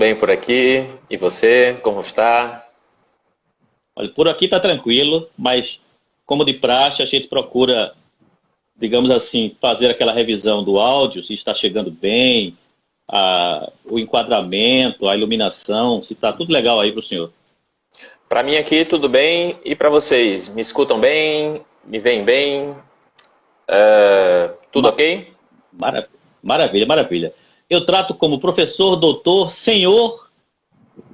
bem por aqui. E você, como está? Olha, por aqui está tranquilo, mas como de praxe, a gente procura, digamos assim, fazer aquela revisão do áudio, se está chegando bem, o enquadramento, a iluminação, se está tudo legal aí para o senhor. Para mim aqui tudo bem. E para vocês? Me escutam bem? Me veem bem? Tudo Ma- ok? mara- Maravilha, maravilha. Eu trato como professor, doutor, senhor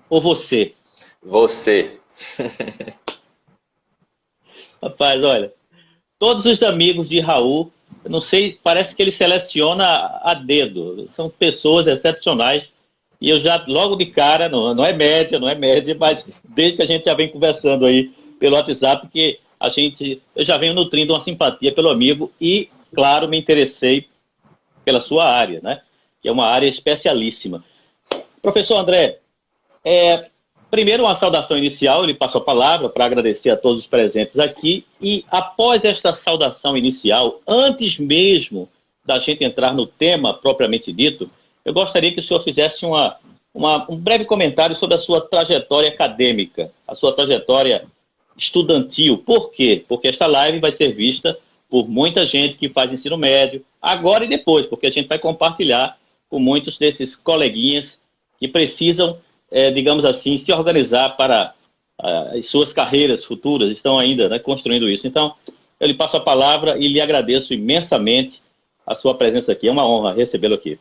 ou você? Você. Rapaz, olha, todos os amigos de Raul, eu não sei, parece que ele seleciona a dedo. São pessoas excepcionais. E eu já, logo de cara, não é média, não é média, mas desde que a gente já vem conversando aí pelo WhatsApp, que eu já venho nutrindo uma simpatia pelo amigo e, claro, me interessei pela sua área, né? Que é uma área especialíssima. Professor André, primeiro, uma saudação inicial, ele passou a palavra para agradecer a todos os presentes aqui. E após esta saudação inicial, antes mesmo da gente entrar no tema propriamente dito, eu gostaria que o senhor fizesse um breve comentário sobre a sua trajetória acadêmica, a sua trajetória estudantil. Por quê? Porque esta live vai ser vista por muita gente que faz ensino médio, agora e depois, porque a gente vai compartilhar com muitos desses coleguinhas que precisam, digamos assim, se organizar para as suas carreiras futuras, estão ainda, né, construindo isso. Então, eu lhe passo a palavra e lhe agradeço imensamente a sua presença aqui. É uma honra recebê-lo aqui.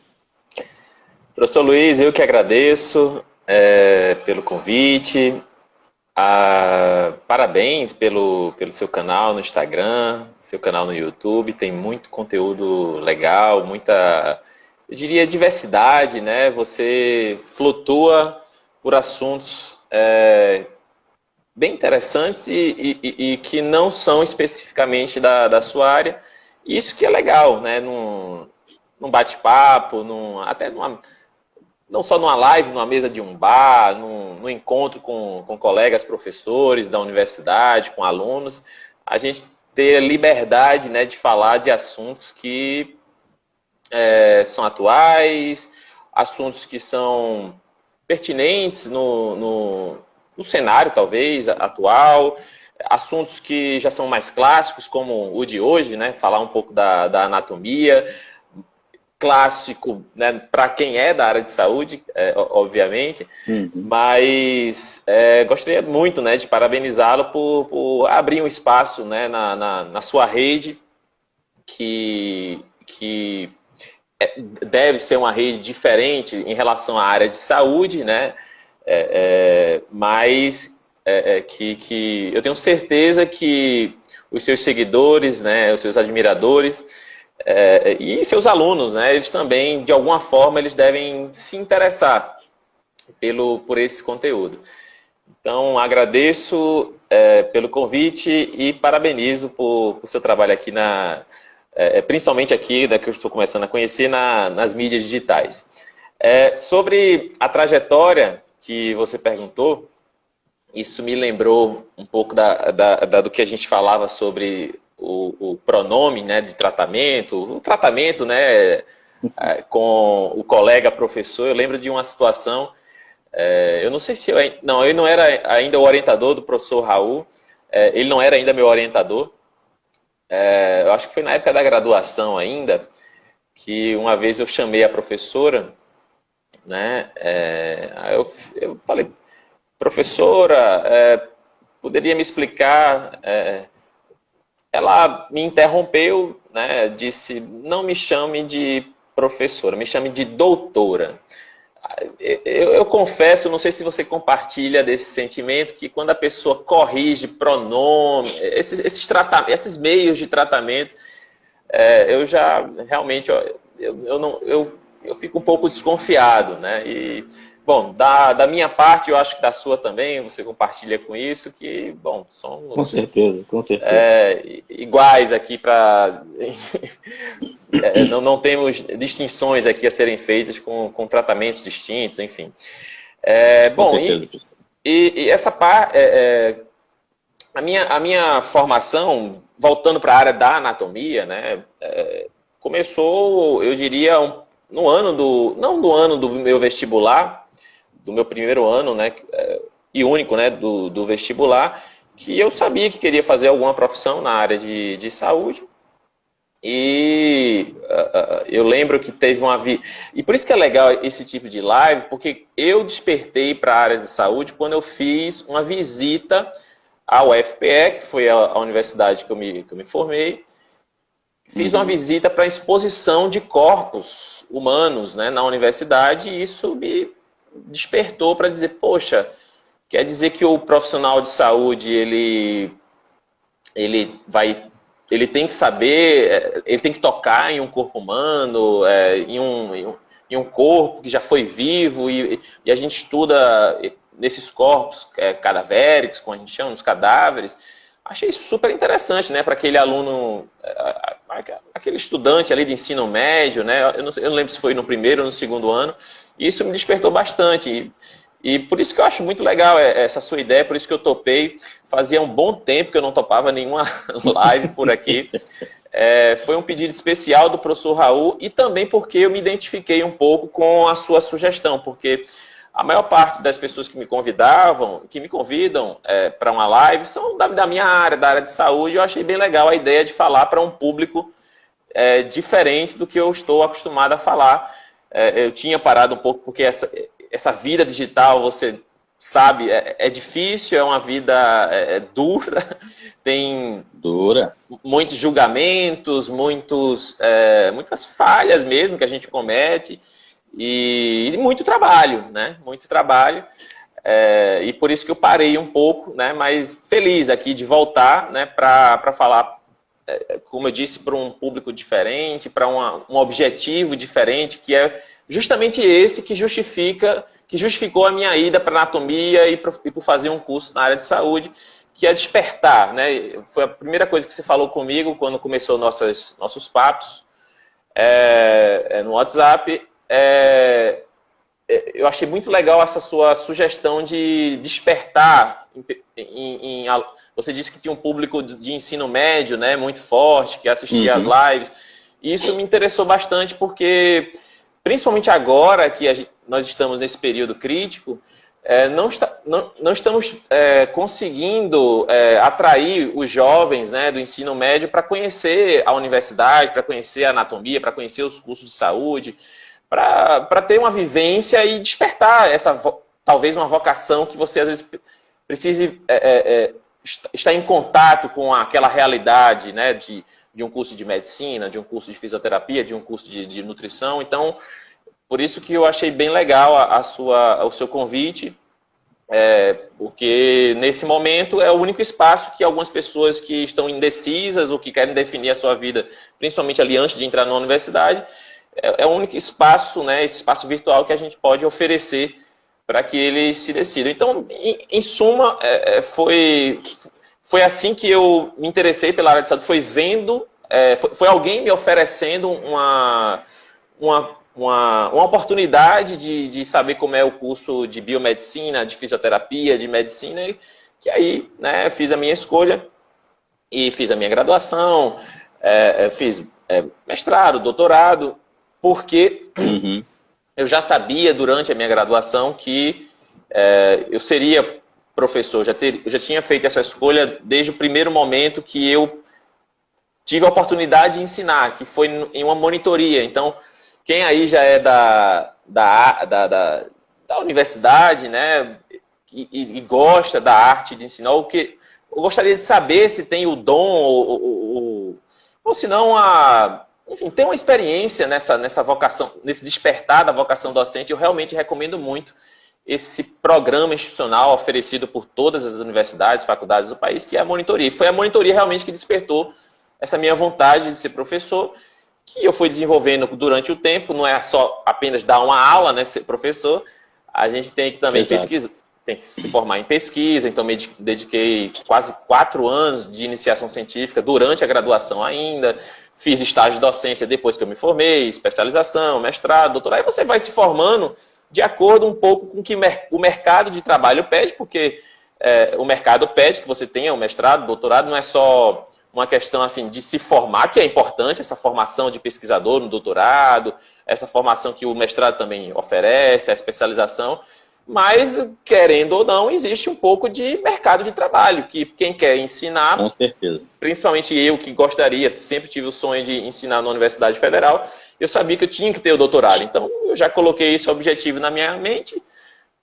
Professor Luiz, eu que agradeço pelo convite. Parabéns pelo seu canal no Instagram, seu canal no YouTube. Tem muito conteúdo legal, muita, eu diria, diversidade, né? Você flutua por assuntos bem interessantes e que não são especificamente da sua área. Isso que é legal, né? Num bate-papo, até não só numa live, numa mesa de um bar, num encontro com colegas professores da universidade, com alunos, a gente ter a liberdade, né, de falar de assuntos que são atuais, assuntos que são pertinentes no cenário, talvez, atual, assuntos que já são mais clássicos, como o de hoje, né, falar um pouco da anatomia, clássico, né, para quem é da área de saúde, obviamente, Uhum. mas gostaria muito, né, de parabenizá-lo por abrir um espaço, né, na sua rede que deve ser uma rede diferente em relação à área de saúde, né, mas que eu tenho certeza que os seus seguidores, né, os seus admiradores e seus alunos, né, eles também, de alguma forma, eles devem se interessar por esse conteúdo. Então, agradeço pelo convite e parabenizo por seu trabalho aqui, principalmente aqui, que eu estou começando a conhecer, nas mídias digitais. Sobre a trajetória que você perguntou, isso me lembrou um pouco do que a gente falava sobre o pronome, né, de tratamento, o tratamento, né, com o colega professor. Eu lembro de uma situação, eu não sei se não, eu não era ainda o orientador do professor Raul, ele não era ainda meu orientador. Eu acho que foi na época da graduação ainda, que uma vez eu chamei a professora, né, aí eu falei, professora, poderia me explicar? Ela me interrompeu, né, disse, não me chame de professora, me chame de doutora. Eu confesso, não sei se você compartilha desse sentimento, que quando a pessoa corrige pronome, esses meios de tratamento, eu já realmente eu fico um pouco desconfiado, né? E, bom, da minha parte, eu acho que da sua também, você compartilha com isso, que, bom, Com somos certeza, com certeza. iguais aqui para. Não temos distinções aqui a serem feitas com tratamentos distintos, enfim. Com Bom, certeza. e essa parte. A minha formação, voltando para a área da anatomia, né, começou, eu diria, no ano não no ano do meu vestibular, do meu primeiro ano, né, e único, né, do vestibular, que eu sabia que queria fazer alguma profissão na área de saúde. E eu lembro que teve E por isso que é legal esse tipo de live, porque eu despertei para a área de saúde quando eu fiz uma visita ao UFPE, que foi a universidade que eu me formei. Fiz uma visita para a exposição de corpos humanos, né, na universidade, e isso me despertou para dizer, poxa, quer dizer que o profissional de saúde, ele tem que saber, ele tem que tocar em um corpo humano, em um corpo que já foi vivo, e a gente estuda nesses corpos cadavéricos, como a gente chama, os cadáveres. Achei isso super interessante, né, para aquele aluno, aquele estudante ali de ensino médio, né, eu não lembro se foi no primeiro ou no segundo ano, e isso me despertou bastante. E por isso que eu acho muito legal essa sua ideia, por isso que eu topei. Fazia um bom tempo que eu não topava nenhuma live por aqui. Foi um pedido especial do professor Raul, e também porque eu me identifiquei um pouco com a sua sugestão, porque a maior parte das pessoas que me convidam para uma live são da minha área, da área de saúde. Eu achei bem legal a ideia de falar para um público diferente do que eu estou acostumado a falar. Eu tinha parado um pouco porque essa vida digital, você sabe, é difícil, é uma vida dura, tem muitos julgamentos, muitas falhas mesmo que a gente comete, e muito trabalho, né? Muito trabalho. E por isso que eu parei um pouco, né? Mas feliz aqui de voltar, né? Para falar, como eu disse, para um público diferente, para um objetivo diferente, que é justamente esse que justificou a minha ida para anatomia e por fazer um curso na área de saúde, que é despertar, né? Foi a primeira coisa que você falou comigo quando começou nossos papos no WhatsApp. Eu achei muito legal essa sua sugestão de despertar. Você disse que tinha um público de ensino médio, né, muito forte, que assistia às lives. E isso me interessou bastante porque, principalmente agora que nós estamos nesse período crítico, não estamos conseguindo atrair os jovens, né, do ensino médio para conhecer a universidade, para conhecer a anatomia, para conhecer os cursos de saúde, para ter uma vivência e despertar talvez uma vocação que você às vezes precise estar em contato com aquela realidade, né, de um curso de medicina, de um curso de fisioterapia, de um curso de nutrição. Então, por isso que eu achei bem legal o seu convite, porque nesse momento é o único espaço que algumas pessoas que estão indecisas ou que querem definir a sua vida, principalmente ali antes de entrar na universidade, é o único espaço, né, esse espaço virtual que a gente pode oferecer para que eles se decidam. Então, em suma, foi assim que eu me interessei pela área de saúde, foi alguém me oferecendo uma oportunidade de saber como é o curso de biomedicina, de fisioterapia, de medicina, que aí, né, fiz a minha escolha e fiz a minha graduação, fiz mestrado, doutorado, porque eu já sabia durante a minha graduação que eu seria professor, eu já tinha feito essa escolha desde o primeiro momento que eu tive a oportunidade de ensinar, que foi em uma monitoria. Então, quem aí já é da universidade, né, e gosta da arte de ensinar, eu gostaria de saber se tem o dom ou se não enfim, tem uma experiência nessa vocação, nesse despertar da vocação docente. Eu realmente recomendo muito esse programa institucional oferecido por todas as universidades, faculdades do país, que é a monitoria. E foi a monitoria realmente que despertou essa minha vontade de ser professor, que eu fui desenvolvendo durante o tempo. Não é só apenas dar uma aula, né, ser professor. A gente tem que também pesquisar, tem que se formar em pesquisa. Então, me dediquei quase 4 anos de iniciação científica durante a graduação ainda. Fiz estágio de docência depois que eu me formei, especialização, mestrado, doutorado. Aí você vai se formando de acordo um pouco com o que o mercado de trabalho pede, porque o mercado pede que você tenha um mestrado, doutorado. Não é só uma questão assim de se formar, que é importante, essa formação de pesquisador no doutorado, essa formação que o mestrado também oferece, a especialização, mas, querendo ou não, existe um pouco de mercado de trabalho, que quem quer ensinar, Com certeza. principalmente eu que gostaria, sempre tive o sonho de ensinar na Universidade Federal, eu sabia que eu tinha que ter o doutorado. Então, eu já coloquei esse objetivo na minha mente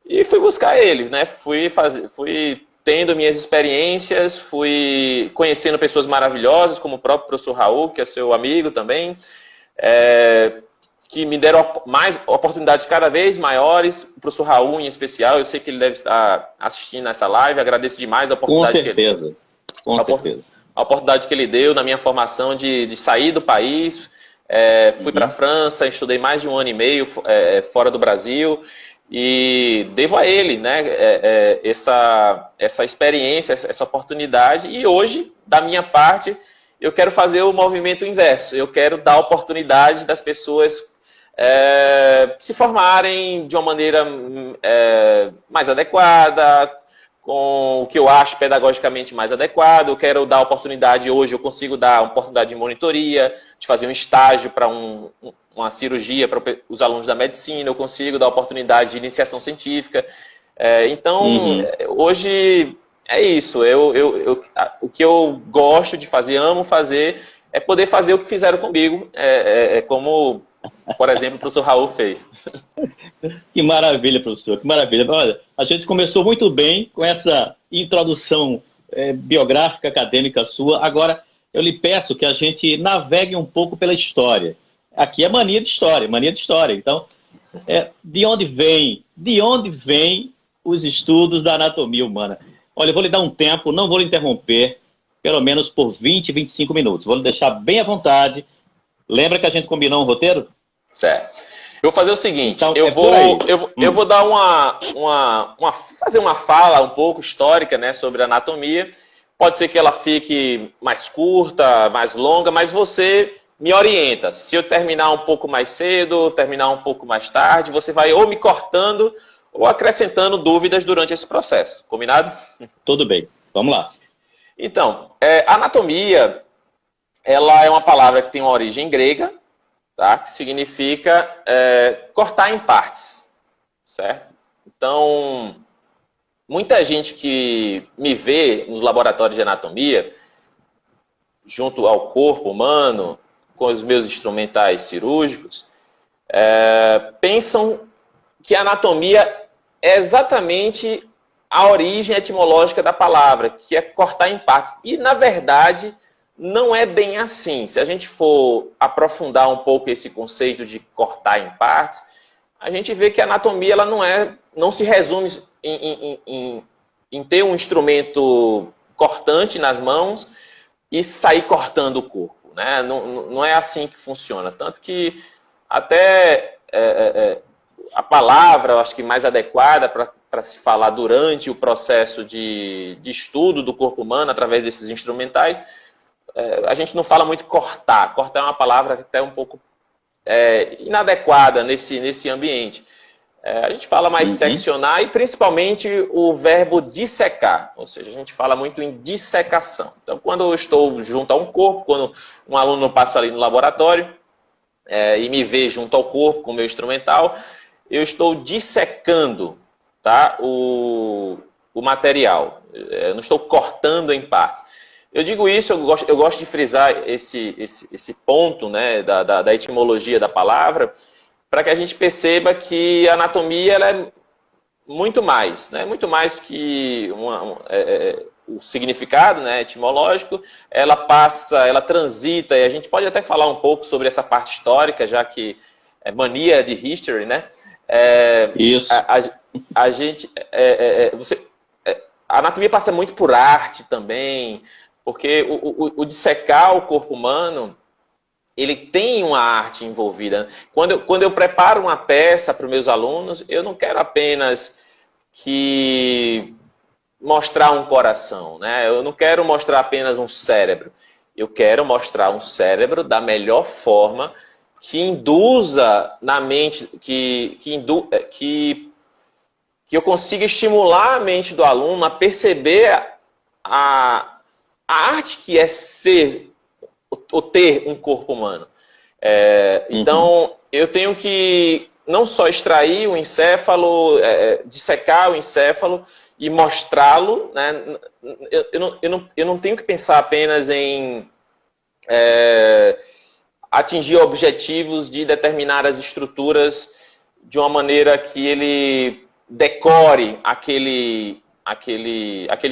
e fui buscar ele, né? Fui tendo minhas experiências, fui conhecendo pessoas maravilhosas, como o próprio professor Raul, que é seu amigo também, que me deram mais oportunidades cada vez maiores. O professor Raul, em especial, eu sei que ele deve estar assistindo essa live, agradeço demais a oportunidade que ele deu. Com certeza. A oportunidade que ele deu na minha formação de sair do país. Fui para a França, estudei mais de 1 ano e meio fora do Brasil, e devo a ele, né, essa experiência, essa oportunidade. E hoje, da minha parte, eu quero fazer o movimento inverso. Eu quero dar a oportunidade das pessoas se formarem de uma maneira mais adequada, com o que eu acho pedagogicamente mais adequado. Eu quero dar oportunidade, hoje eu consigo dar uma oportunidade de monitoria, de fazer um estágio para uma cirurgia para os alunos da medicina, eu consigo dar oportunidade de iniciação científica. Então, hoje é isso. O que eu gosto de fazer, amo fazer, é poder fazer o que fizeram comigo, como, por exemplo, o professor Raul fez. Que maravilha, professor, que maravilha. Olha, a gente começou muito bem com essa introdução biográfica, acadêmica sua. Agora, eu lhe peço que a gente navegue um pouco pela história. Aqui é mania de história, mania de história. Então, de onde vem os estudos da anatomia humana? Olha, eu vou lhe dar um tempo, não vou lhe interromper, pelo menos por 20, 25 minutos. Vou lhe deixar bem à vontade. Lembra que a gente combinou um roteiro? Certo. Eu vou fazer o seguinte, então, eu vou dar fazer uma fala um pouco histórica, né, sobre a anatomia. Pode ser que ela fique mais curta, mais longa, mas você me orienta. Se eu terminar um pouco mais cedo, terminar um pouco mais tarde, você vai ou me cortando ou acrescentando dúvidas durante esse processo. Combinado? Tudo bem. Vamos lá. Então, anatomia, ela é uma palavra que tem uma origem grega, tá? Que significa cortar em partes, certo? Então, muita gente que me vê nos laboratórios de anatomia, junto ao corpo humano, com os meus instrumentais cirúrgicos, pensam que a anatomia é exatamente a origem etimológica da palavra, que é cortar em partes. E, na verdade, não é bem assim. Se a gente for aprofundar um pouco esse conceito de cortar em partes, a gente vê que a anatomia ela não se resume em ter um instrumento cortante nas mãos e sair cortando o corpo, né? Não é assim que funciona. Tanto que até a palavra, eu acho que mais adequada para se falar durante o processo de estudo do corpo humano, através desses instrumentais, a gente não fala muito cortar. Cortar é uma palavra até um pouco inadequada nesse ambiente. A gente fala mais seccionar e principalmente o verbo dissecar, ou seja, a gente fala muito em dissecação. Então, quando eu estou junto a um corpo, quando um aluno passa ali no laboratório e me vê junto ao corpo com o meu instrumental, eu estou dissecando, tá, o material. Eu não estou cortando em partes. Eu digo isso, eu gosto de frisar esse ponto, né, da etimologia da palavra, para que a gente perceba que a anatomia ela é muito mais, né, muito mais que o significado, né, etimológico. Ela transita, e a gente pode até falar um pouco sobre essa parte histórica, já que é mania de history, né? Isso. A anatomia passa muito por arte também, porque o dissecar o corpo humano, ele tem uma arte envolvida. Quando eu preparo uma peça para os meus alunos, eu não quero apenas mostrar um coração, né? Eu não quero mostrar apenas um cérebro. Eu quero mostrar um cérebro da melhor forma, que induza na mente, que eu consiga estimular a mente do aluno a perceber a arte que é ser ou ter um corpo humano. Então, eu tenho que não só extrair o encéfalo, dissecar o encéfalo e mostrá-lo, né? Eu não tenho que pensar apenas em atingir objetivos de determinadas estruturas de uma maneira que ele decore aquele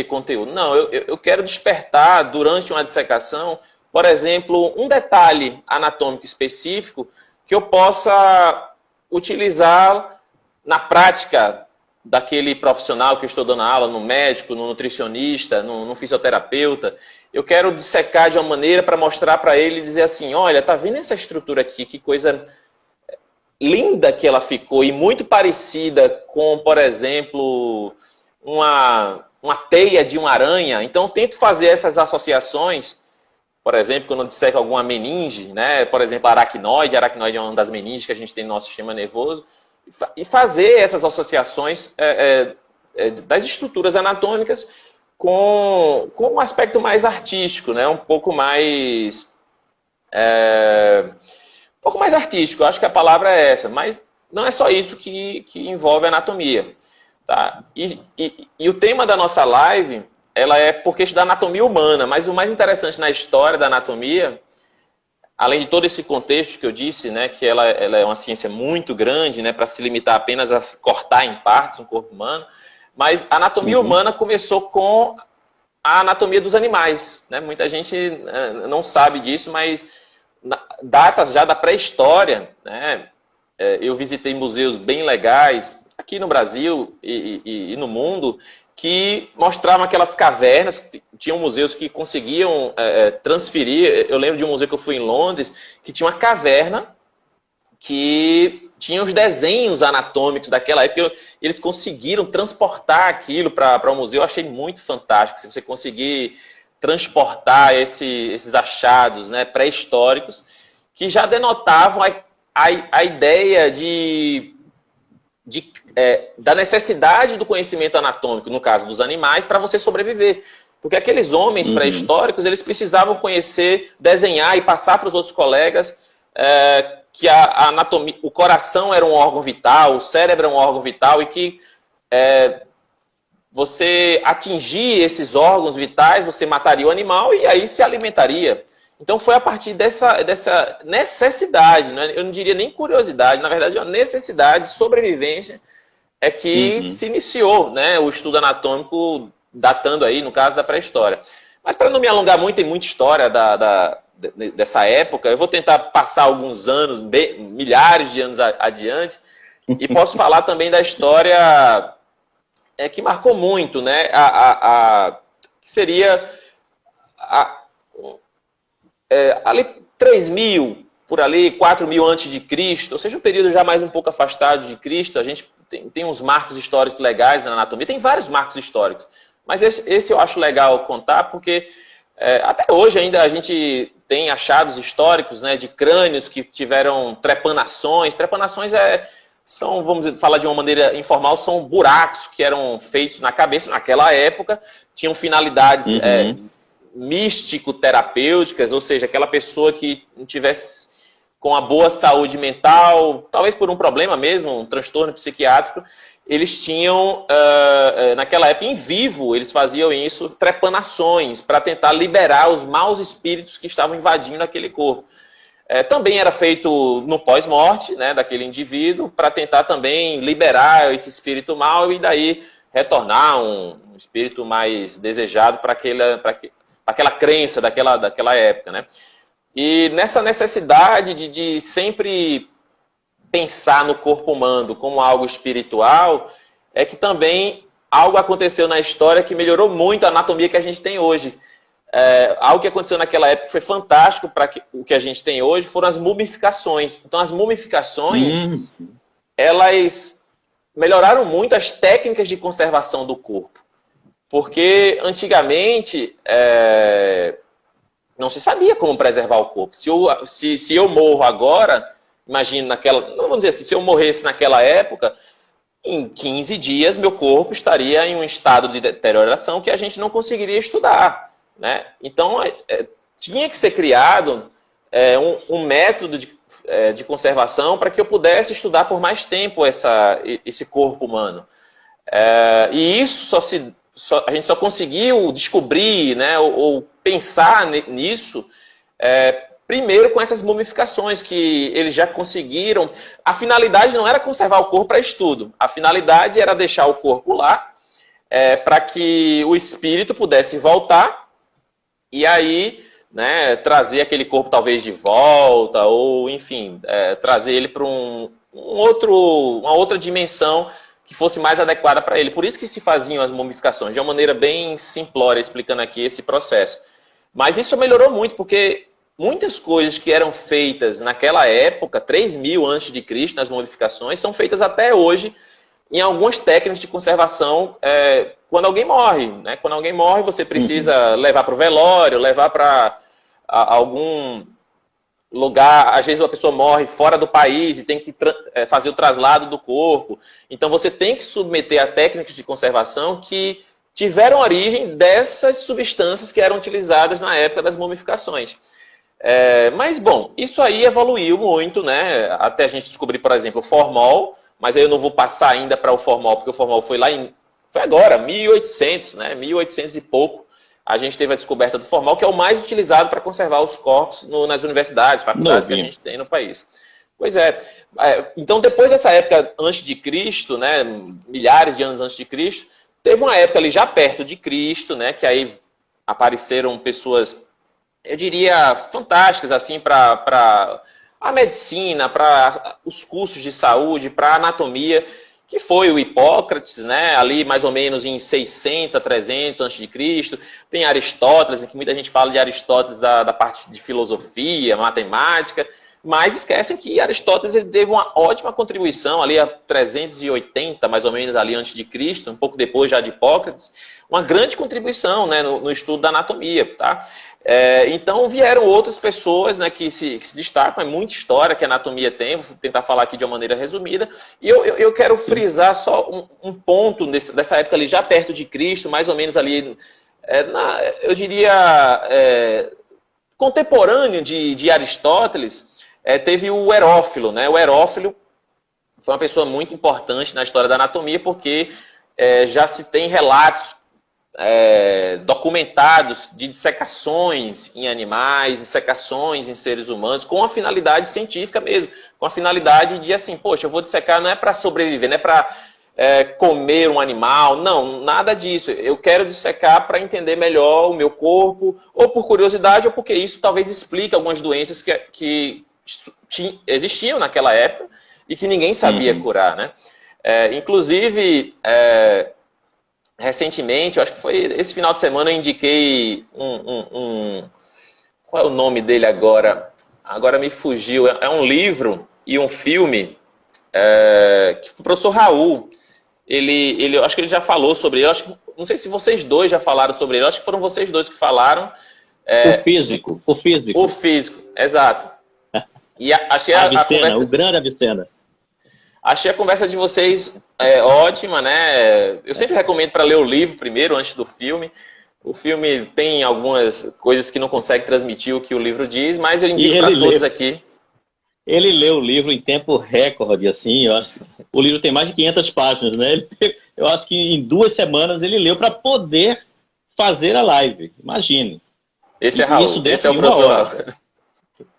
conteúdo. Não, eu quero despertar durante uma dissecação, por exemplo, um detalhe anatômico específico que eu possa utilizar na prática daquele profissional que eu estou dando aula, no médico, no nutricionista, no fisioterapeuta. Eu quero dissecar de uma maneira para mostrar para ele e dizer assim, olha, tá vendo essa estrutura aqui? Que coisa linda que ela ficou e muito parecida com, por exemplo, uma teia de uma aranha. Então, eu tento fazer essas associações, por exemplo, quando eu disseco alguma meninge, né? Por exemplo, aracnoide é uma das meninges que a gente tem no nosso sistema nervoso, e fazer essas associações das estruturas anatômicas com um aspecto mais artístico, né? Um pouco mais artístico, eu acho que a palavra é essa, mas não é só isso que envolve a anatomia. Tá? E o tema da nossa live, ela é porque estudar anatomia humana, mas o mais interessante na história da anatomia, além de todo esse contexto que eu disse, né, que ela é uma ciência muito grande, né, para se limitar apenas a cortar em partes um corpo humano, mas a anatomia humana começou com a anatomia dos animais. Né? Muita gente não sabe disso, mas datas já da pré-história, né? Eu visitei museus bem legais aqui no Brasil e no mundo que mostravam aquelas cavernas. Tinham museus que conseguiam transferir. Eu lembro de um museu que eu fui em Londres que tinha uma caverna que tinha os desenhos anatômicos daquela época. Eles conseguiram transportar aquilo para o museu. Eu achei muito fantástico. Se você conseguir transportar esses achados, né, pré-históricos, que já denotavam a ideia da necessidade do conhecimento anatômico, no caso dos animais, para você sobreviver. Porque aqueles homens pré-históricos, eles precisavam conhecer, desenhar e passar para os outros colegas que a anatomia, o coração era um órgão vital, o cérebro é um órgão vital, e que você atingir esses órgãos vitais, você mataria o animal e aí se alimentaria. Então foi a partir dessa necessidade, né? Eu não diria nem curiosidade, na verdade uma necessidade de sobrevivência que se iniciou, né, o estudo anatômico, datando aí, no caso, da pré-história. Mas para não me alongar muito, tem muita história dessa época, eu vou tentar passar alguns anos, milhares de anos adiante, e posso falar também da história que marcou muito, né? Que seria ali 3.000, por ali, 4.000 antes de Cristo, ou seja, um período já mais um pouco afastado de Cristo. A gente tem uns marcos históricos legais na anatomia, tem vários marcos históricos, mas esse eu acho legal contar, porque até hoje ainda a gente tem achados históricos, né, de crânios que tiveram trepanações. Trepanações são, vamos falar de uma maneira informal, são buracos que eram feitos na cabeça naquela época, tinham finalidades místico-terapêuticas, ou seja, aquela pessoa que não tivesse com a boa saúde mental, talvez por um problema mesmo, um transtorno psiquiátrico, eles tinham, naquela época, em vivo, eles faziam isso, trepanações, para tentar liberar os maus espíritos que estavam invadindo aquele corpo. Também era feito no pós-morte, né, daquele indivíduo, para tentar também liberar esse espírito mau e daí retornar um espírito mais desejado para aquela crença daquela época, né? E nessa necessidade de sempre pensar no corpo humano como algo espiritual, é que também algo aconteceu na história que melhorou muito a anatomia que a gente tem hoje. Algo que aconteceu naquela época que foi fantástico para o que a gente tem hoje foram as mumificações. Então, as mumificações, elas melhoraram muito as técnicas de conservação do corpo. Porque, antigamente, não se sabia como preservar o corpo. Se eu morro agora, imagina não vamos dizer assim, se eu morresse naquela época, em 15 dias meu corpo estaria em um estado de deterioração que a gente não conseguiria estudar, né? Então, tinha que ser criado um método de conservação para que eu pudesse estudar por mais tempo esse corpo humano. E isso a gente só conseguiu descobrir, né, ou pensar nisso primeiro com essas mumificações que eles já conseguiram. A finalidade não era conservar o corpo para estudo, a finalidade era deixar o corpo lá para que o espírito pudesse voltar e aí, né, trazer aquele corpo talvez de volta, ou enfim, trazer ele para uma outra dimensão que fosse mais adequada para ele. Por isso que se faziam as mumificações, de uma maneira bem simplória, explicando aqui esse processo. Mas isso melhorou muito, porque muitas coisas que eram feitas naquela época, 3.000 a.C., nas mumificações, são feitas até hoje em algumas técnicas de conservação quando alguém morre. Né? Quando alguém morre, você precisa levar para o velório, levar para algum lugar. Às vezes a pessoa morre fora do país e tem que fazer o traslado do corpo. Então você tem que submeter a técnicas de conservação que tiveram origem dessas substâncias que eram utilizadas na época das mumificações. Mas, bom, isso aí evoluiu muito, né? Até a gente descobrir, por exemplo, o formol, mas aí eu não vou passar ainda para o formol, porque o formol foi foi agora, 1800, né? 1800 e pouco, a gente teve a descoberta do formol, que é o mais utilizado para conservar os corpos nas universidades, faculdades que a gente tem no país. Pois é. Então, depois dessa época antes de Cristo, né? Milhares de anos antes de Cristo, teve uma época ali já perto de Cristo, né? Que aí apareceram pessoas, eu diria, fantásticas, assim, para a medicina, para os cursos de saúde, para a anatomia, que foi o Hipócrates, né, ali mais ou menos em 600 a 300 a.C. Tem Aristóteles, que muita gente fala de Aristóteles da parte de filosofia, matemática, mas esquecem que Aristóteles ele teve uma ótima contribuição ali a 380, mais ou menos, ali antes de Cristo, um pouco depois já de Hipócrates, uma grande contribuição, né, no estudo da anatomia, tá? Então vieram outras pessoas, né, que se destacam, é muita história que a anatomia tem, vou tentar falar aqui de uma maneira resumida, e eu quero frisar só um ponto dessa época ali, já perto de Cristo, mais ou menos ali, eu diria, contemporâneo de Aristóteles, teve o Herófilo, né? O Herófilo foi uma pessoa muito importante na história da anatomia, porque já se tem relatos documentados de dissecações em animais, dissecações em seres humanos, com a finalidade científica mesmo, com a finalidade de assim, poxa, eu vou dissecar não é para sobreviver, não é para comer um animal, não, nada disso. Eu quero dissecar para entender melhor o meu corpo, ou por curiosidade, ou porque isso talvez explique algumas doenças que existiam naquela época e que ninguém sabia curar, né? Inclusive, recentemente, eu acho que foi esse final de semana, eu indiquei qual é o nome dele agora? Agora me fugiu. É um livro e um filme que o professor Raul, eu acho que ele já falou sobre ele. Não sei se vocês dois já falaram sobre ele. Eu acho que foram vocês dois que falaram. O físico, exato. E achei Avicena, a conversa... o grande Avicena. Achei a conversa de vocês ótima, né? Eu sempre recomendo para ler o livro primeiro, antes do filme. O filme tem algumas coisas que não consegue transmitir o que o livro diz, mas eu indico para todos aqui. Ele leu o livro em tempo recorde, assim, eu acho. O livro tem mais de 500 páginas, né? Eu acho que em 2 semanas ele leu para poder fazer a live. Imagine. Esse é Raul, esse é o professor Raul.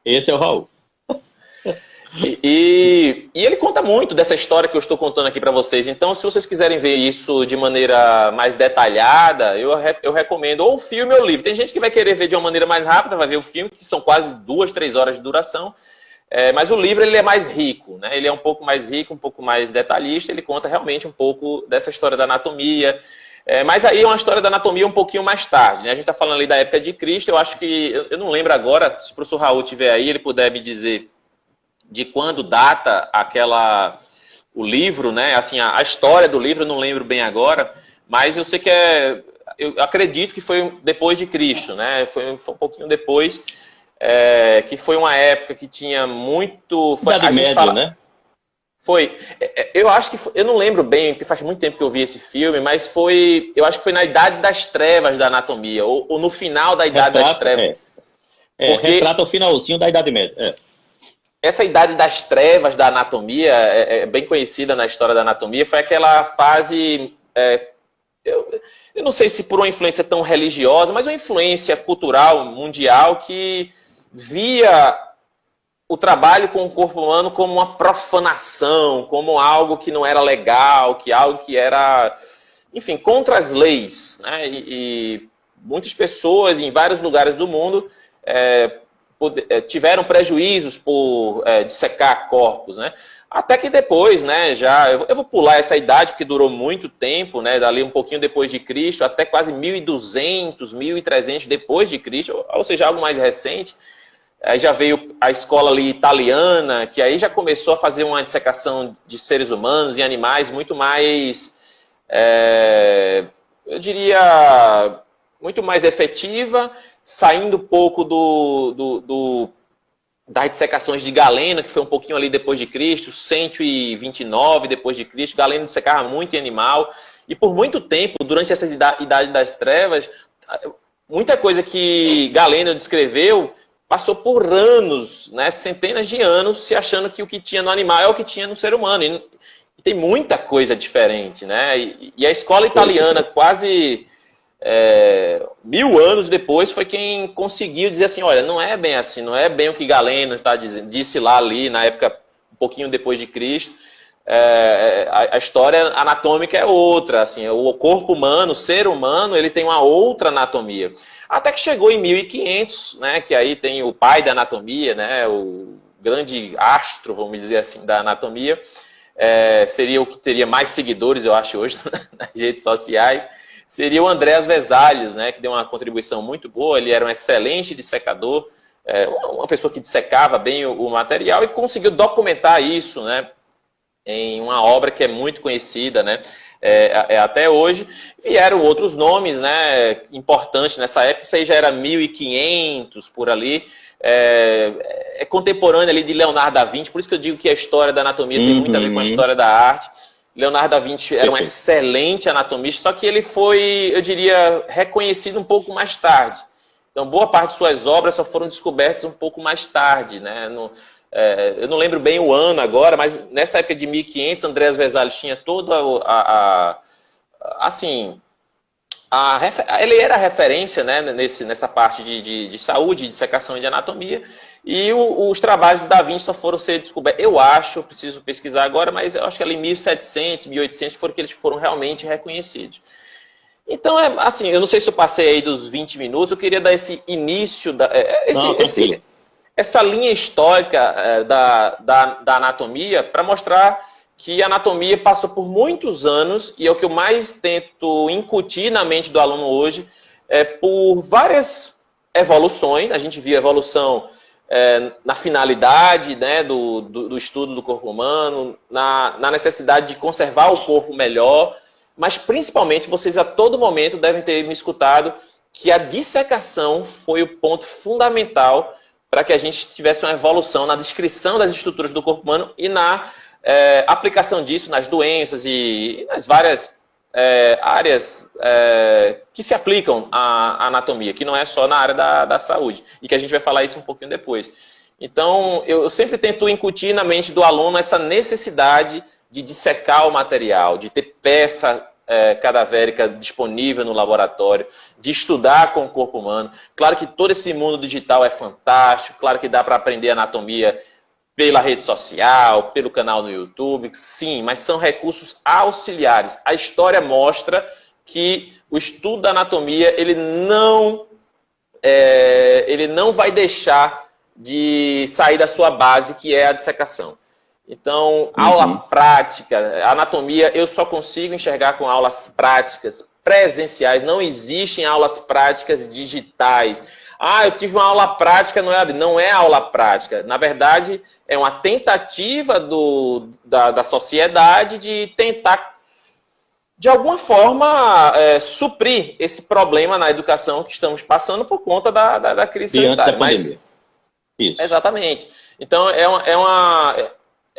Esse é o Raul. E ele conta muito dessa história que eu estou contando aqui para vocês. Então, se vocês quiserem ver isso de maneira mais detalhada, eu recomendo ou o filme ou o livro. Tem gente que vai querer ver de uma maneira mais rápida, vai ver o filme, que são quase 2, 3 horas de duração. Mas o livro ele é mais rico, né? Ele é um pouco mais rico, um pouco mais detalhista. Ele conta realmente um pouco dessa história da anatomia. Mas aí é uma história da anatomia um pouquinho mais tarde, né? A gente está falando ali da época de Cristo. Eu acho que, eu não lembro agora, se o professor Raul estiver aí, ele puder me dizer de quando data o livro, né? Assim, a história do livro eu não lembro bem agora, mas eu sei que eu acredito que foi depois de Cristo, né? Foi um pouquinho depois, que foi uma época que tinha muito... Idade Média, né? Foi. Eu acho que... Eu não lembro bem, porque faz muito tempo que eu vi esse filme, mas eu acho que foi na Idade das Trevas da anatomia, ou no final da Idade das Trevas. Retrata o finalzinho da Idade Média. essa idade das trevas da anatomia, é bem conhecida na história da anatomia, foi aquela fase, eu não sei se por uma influência tão religiosa, mas uma influência cultural mundial que via o trabalho com o corpo humano como uma profanação, como algo que não era legal, algo que era, enfim, contra as leis, né? E muitas pessoas em vários lugares do mundo tiveram prejuízos por dissecar corpos, né? Até que depois, né, eu vou pular essa idade, porque durou muito tempo, né, dali um pouquinho depois de Cristo, até quase 1200, 1300 depois de Cristo, ou seja, algo mais recente. Aí já veio a escola ali italiana, que aí já começou a fazer uma dissecação de seres humanos e animais muito mais, eu diria, muito mais efetiva, saindo um pouco das dissecações de Galeno, que foi um pouquinho ali depois de Cristo, 129 depois de Cristo. Galeno dissecava muito em animal. E por muito tempo, durante essa idade das trevas, muita coisa que Galeno descreveu passou por anos, né, centenas de anos, se achando que o que tinha no animal é o que tinha no ser humano. E tem muita coisa diferente, né? E a escola italiana, quase 1000 anos depois, foi quem conseguiu dizer assim, olha, não é bem assim, não é bem o que Galeno disse lá ali, na época, um pouquinho depois de Cristo. A história anatômica é outra, assim, o corpo humano, o ser humano, ele tem uma outra anatomia. Até que chegou em 1500, né, que aí tem o pai da anatomia, né, o grande astro, vamos dizer assim, da anatomia, seria o que teria mais seguidores, eu acho, hoje nas redes sociais, seria o Andreas Vesalius, né, que deu uma contribuição muito boa. Ele era um excelente dissecador, uma pessoa que dissecava bem o material e conseguiu documentar isso, né, em uma obra que é muito conhecida, né, até hoje. Vieram outros nomes, né, importantes nessa época, isso aí já era 1500, por ali, contemporâneo ali de Leonardo da Vinci, por isso que eu digo que a história da anatomia tem muito a ver com a história da arte. Leonardo da Vinci era um excelente anatomista, só que ele foi, eu diria, reconhecido um pouco mais tarde. Então, boa parte de suas obras só foram descobertas um pouco mais tarde, né? Eu não lembro bem o ano agora, mas nessa época de 1500, Andreas Vesalius tinha toda assim, ele era referência, né, nessa parte de saúde, de dissecação e de anatomia, e os trabalhos de Da Vinci só foram ser descobertos, eu acho, preciso pesquisar agora, mas eu acho que ali em 1700, 1800 foram que eles foram realmente reconhecidos. Então, assim, eu não sei se eu passei aí dos 20 minutos, eu queria dar esse início, essa linha histórica da anatomia para mostrar que a anatomia passou por muitos anos, e é o que eu mais tento incutir na mente do aluno hoje, por várias evoluções. A gente viu a evolução na finalidade, né, do estudo do corpo humano, na necessidade de conservar o corpo melhor, mas principalmente vocês a todo momento devem ter me escutado que a dissecação foi o ponto fundamental para que a gente tivesse uma evolução na descrição das estruturas do corpo humano e na aplicação disso nas doenças e nas várias áreas que se aplicam à anatomia, que não é só na área da saúde, e que a gente vai falar isso um pouquinho depois. Então, eu sempre tento incutir na mente do aluno essa necessidade de dissecar o material, de ter peça cadavérica disponível no laboratório, de estudar com o corpo humano. Claro que todo esse mundo digital é fantástico, claro que dá para aprender anatomia pela rede social, pelo canal no YouTube, sim, mas são recursos auxiliares. A história mostra que o estudo da anatomia, ele não vai deixar de sair da sua base, que é a dissecação. Então, aula prática, anatomia, eu só consigo enxergar com aulas práticas, presenciais. Não existem aulas práticas digitais. Eu tive uma aula prática, não é aula prática. Na verdade, é uma tentativa da sociedade de tentar, de alguma forma, suprir esse problema na educação que estamos passando por conta da crise sanitária. Mas, isso. Exatamente. Então,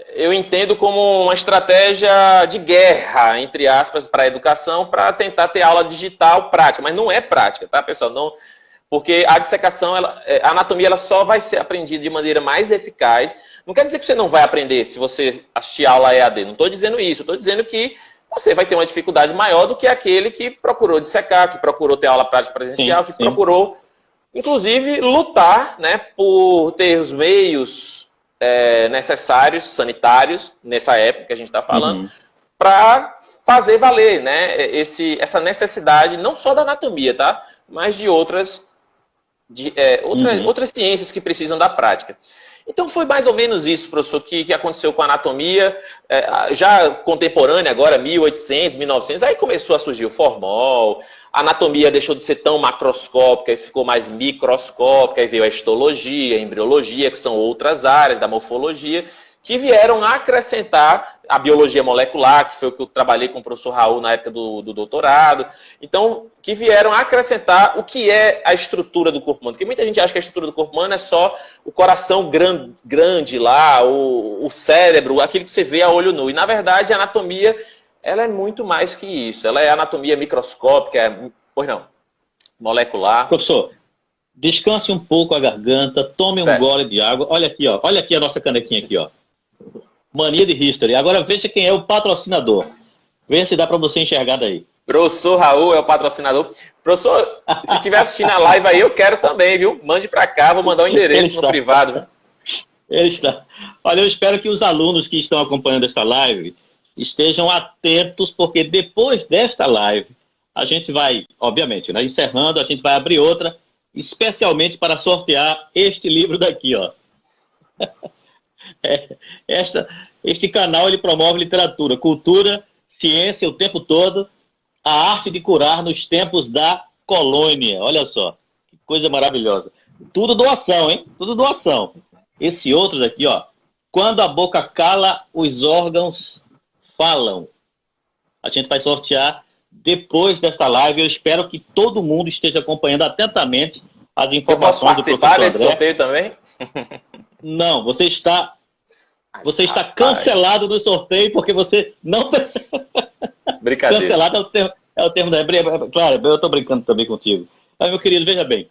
eu entendo como uma estratégia de guerra, entre aspas, para a educação, para tentar ter aula digital prática. Mas não é prática, tá, pessoal? Não... Porque a dissecação, a anatomia, ela só vai ser aprendida de maneira mais eficaz. Não quer dizer que você não vai aprender se você assistir a aula EAD. Não estou dizendo isso. Estou dizendo que você vai ter uma dificuldade maior do que aquele que procurou dissecar, que procurou ter aula prática presencial, que procurou, inclusive, lutar, né, por ter os meios necessários, sanitários, nessa época que a gente está falando, para fazer valer, né, essa necessidade, não só da anatomia, tá, mas de outras ciências que precisam da prática. Então foi mais ou menos isso, professor, que aconteceu com a anatomia, já contemporânea agora, 1800, 1900, aí começou a surgir o formol, a anatomia deixou de ser tão macroscópica e ficou mais microscópica, aí veio a histologia, a embriologia, que são outras áreas da morfologia, que vieram acrescentar a biologia molecular, que foi o que eu trabalhei com o professor Raul na época do doutorado. Então, que vieram acrescentar o que é a estrutura do corpo humano. Porque muita gente acha que a estrutura do corpo humano é só o coração grande lá, o cérebro, aquilo que você vê a olho nu. E, na verdade, a anatomia ela é muito mais que isso. Ela é anatomia microscópica, molecular. Professor, descanse um pouco a garganta, tome um gole de água. Olha aqui, ó. Olha aqui a nossa canequinha aqui, ó. Mania de History. Agora veja quem é o patrocinador. Veja se dá para você enxergar daí. Professor Raul é o patrocinador. Professor, se estiver assistindo a live aí, eu quero também, viu? Mande para cá, vou mandar o endereço no privado. Viu? Ele está. Olha, eu espero que os alunos que estão acompanhando esta live estejam atentos, porque depois desta live, a gente vai, obviamente, né, encerrando, a gente vai abrir outra, especialmente para sortear este livro daqui, ó. Este canal ele promove literatura, cultura, ciência o tempo todo, a arte de curar nos tempos da colônia. Olha só, que coisa maravilhosa. Tudo doação, hein? Tudo doação. Esse outro daqui, ó. Quando a boca cala, os órgãos falam. A gente vai sortear depois desta live. Eu espero que todo mundo esteja acompanhando atentamente as informações do professor André. Posso participar desse sorteio também? Não, você está cancelado do sorteio porque você não... Brincadeira. Cancelado é o termo da... Claro, eu estou brincando também contigo. Mas, meu querido, veja bem.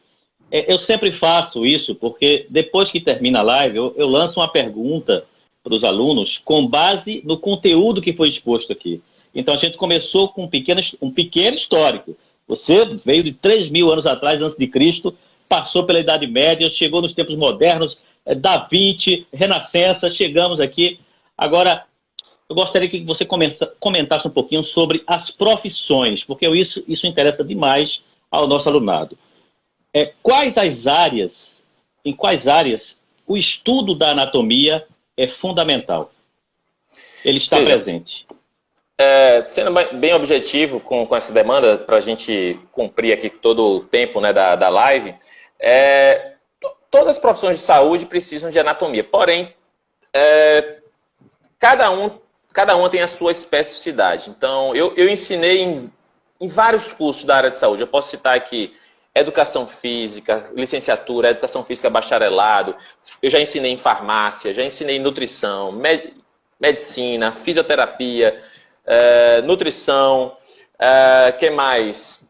Eu sempre faço isso porque depois que termina a live, eu lanço uma pergunta para os alunos com base no conteúdo que foi exposto aqui. Então, a gente começou com um pequeno histórico. Você veio de 3.000 anos atrás, antes de Cristo, passou pela Idade Média, chegou nos tempos modernos, Da Vinci, Renascença, chegamos aqui. Agora, eu gostaria que você comentasse um pouquinho sobre as profissões, porque isso interessa demais ao nosso alunado. Em quais áreas o estudo da anatomia é fundamental? Ele está presente. Sendo bem objetivo com essa demanda, para a gente cumprir aqui todo o tempo, né, da live, todas as profissões de saúde precisam de anatomia, porém, cada uma tem a sua especificidade. Então, eu ensinei em vários cursos da área de saúde. Eu posso citar aqui educação física, licenciatura, educação física bacharelado. Eu já ensinei em farmácia, já ensinei em nutrição, medicina, fisioterapia, nutrição, que mais?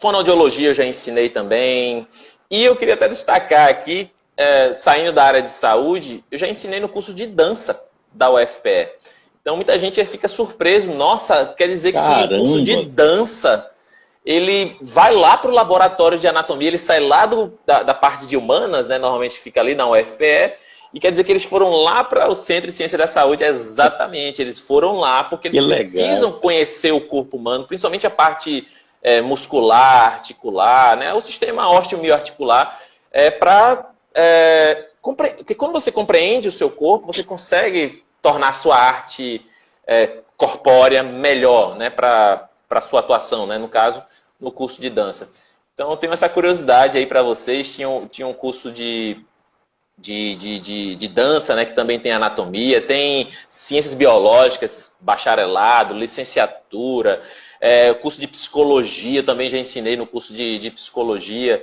Fonoaudiologia eu já ensinei também. E eu queria até destacar aqui, saindo da área de saúde, eu já ensinei no curso de dança da UFPE. Então muita gente fica surpreso. Nossa, quer dizer que o curso de dança, ele vai lá para o laboratório de anatomia, ele sai lá da parte de humanas, né? Normalmente fica ali na UFPE, e quer dizer que eles foram lá para o Centro de Ciência da Saúde. Exatamente, eles foram lá porque eles precisam conhecer o corpo humano, principalmente a parte muscular, articular, né? O sistema ósseo-mioarticular, porque quando você compreende o seu corpo, você consegue tornar a sua arte corpórea melhor, né? Para a sua atuação, né? No caso, no curso de dança. Então, eu tenho essa curiosidade aí para vocês. Tinha um curso de dança, né, que também tem anatomia, tem ciências biológicas, bacharelado, licenciatura, curso de psicologia, também já ensinei no curso de psicologia.